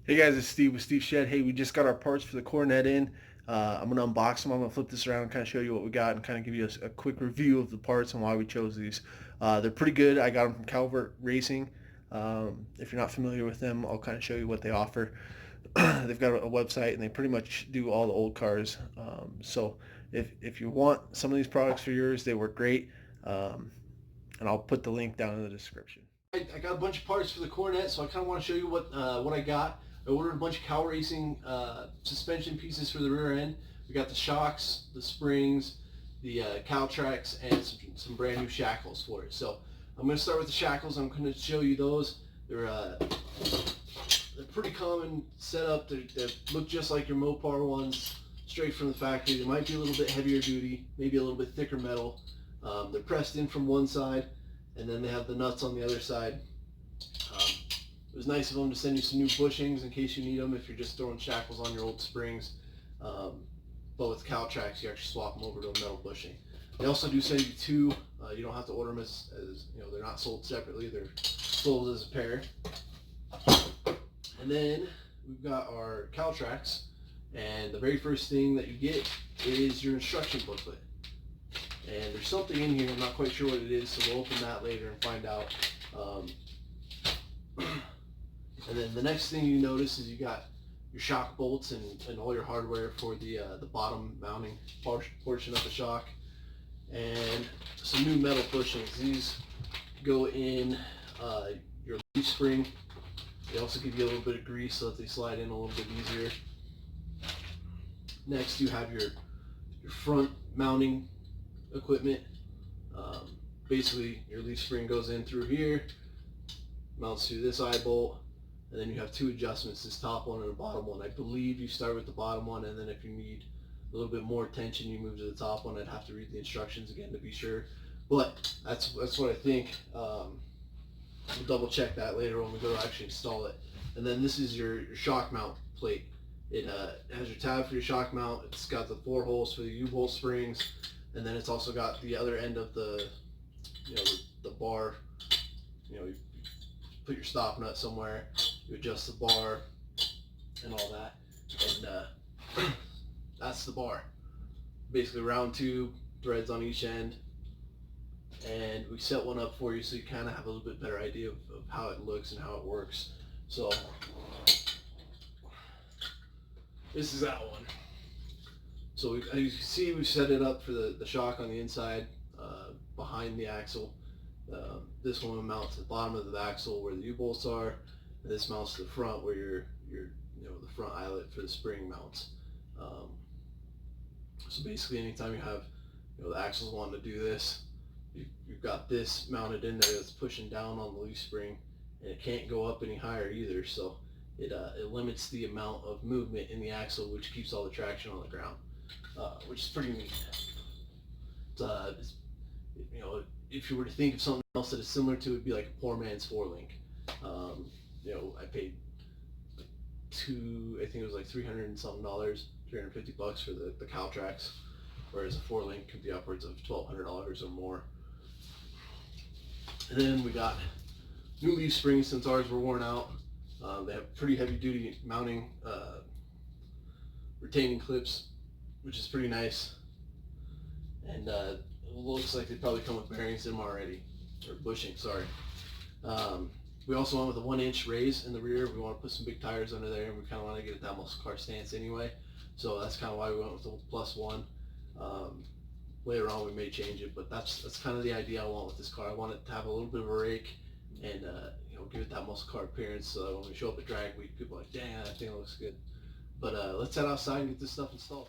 Hey guys, it's Steve with Steve Shed. Hey, we just got our parts for the Coronet in. I'm gonna unbox them. I'm gonna flip this around and kind of show you what we got and kind of give you a quick review of the parts and why we chose these. They're pretty good. I got them from Calvert Racing. If you're not familiar with them, I'll kind of show you what they offer. They've got a website and they pretty much do all the old cars. So if you want some of these products for yours, they work great. Um, and I'll put the link down in the description. I got a bunch of parts for the Coronet, so I kind of want to show you what I got. I ordered a bunch of Calvert Racing suspension pieces for the rear end. We got the shocks, the springs, the caltracs, and some brand new shackles for it. So I'm going to start with the shackles. I'm going to show you those. They're pretty common setup. They look just like your Mopar ones, straight from the factory. They might be a little bit heavier duty, maybe a little bit thicker metal. They're pressed in from one side, and then they have the nuts on the other side. It was nice of them to send you some new bushings in case you need them if you're just throwing shackles on your old springs. But with caltracs, you actually swap them over to a metal bushing. They also do send you two. You don't have to order them as you know, they're not sold separately. They're sold as a pair. And then we've got our caltracs, and the very first thing that you get is your instruction booklet. And there's something in here, I'm not quite sure what it is, so we'll open that later and find out. And then the next thing you notice is you got your shock bolts and all your hardware for the bottom mounting portion of the shock, and some new metal bushings. These go in your leaf spring. They also give you a little bit of grease so that they slide in a little bit easier. Next, you have your front mounting equipment. Basically, your leaf spring goes in through here, mounts through this eye bolt, and then you have two adjustments, this top one and the bottom one. I believe you start with the bottom one, and then if you need a little bit more tension, you move to the top one. I'd have to read the instructions again to be sure, but that's what I think. We'll double check that later when we go to actually install it. And then this is your shock mount plate. It has your tab for your shock mount. It's got the 4 holes for the U-bolt springs, and then it's also got the other end of the, the bar. You put your stop nut somewhere, you adjust the bar and all that, and that's the bar. Basically round tube, threads on each end, and we set one up for you so you kind of have a little bit better idea of how it looks and how it works. So this is that one. So as you can see, we set it up for the shock on the inside, behind the axle. This one will mount to the bottom of the axle where the U-bolts are, and this mounts to the front where your the front eyelet for the spring mounts. So basically, anytime you have the axles wanting to do this, you've got this mounted in there that's pushing down on the leaf spring, and it can't go up any higher either. So it limits the amount of movement in the axle, which keeps all the traction on the ground, which is pretty neat. It's, if you were to think of something else that is similar to it, would be like a poor man's 4-link. I paid I think it was like $300 and something, $350 for the caltracs, whereas a 4-link could be upwards of $1,200 or more. And then we got new leaf springs since ours were worn out. They have pretty heavy duty mounting retaining clips, which is pretty nice. And it looks like they probably come with bearings in them already, or bushing, sorry. We also went with a 1-inch raise in the rear. We want to put some big tires under there, and we kind of want to get it that muscle car stance anyway. So that's kind of why we went with the +1. Later on we may change it, but that's kind of the idea I want with this car. I want it to have a little bit of a rake and give it that muscle car appearance, so that when we show up at drag week, people are like, dang, that thing looks good. But let's head outside and get this stuff installed.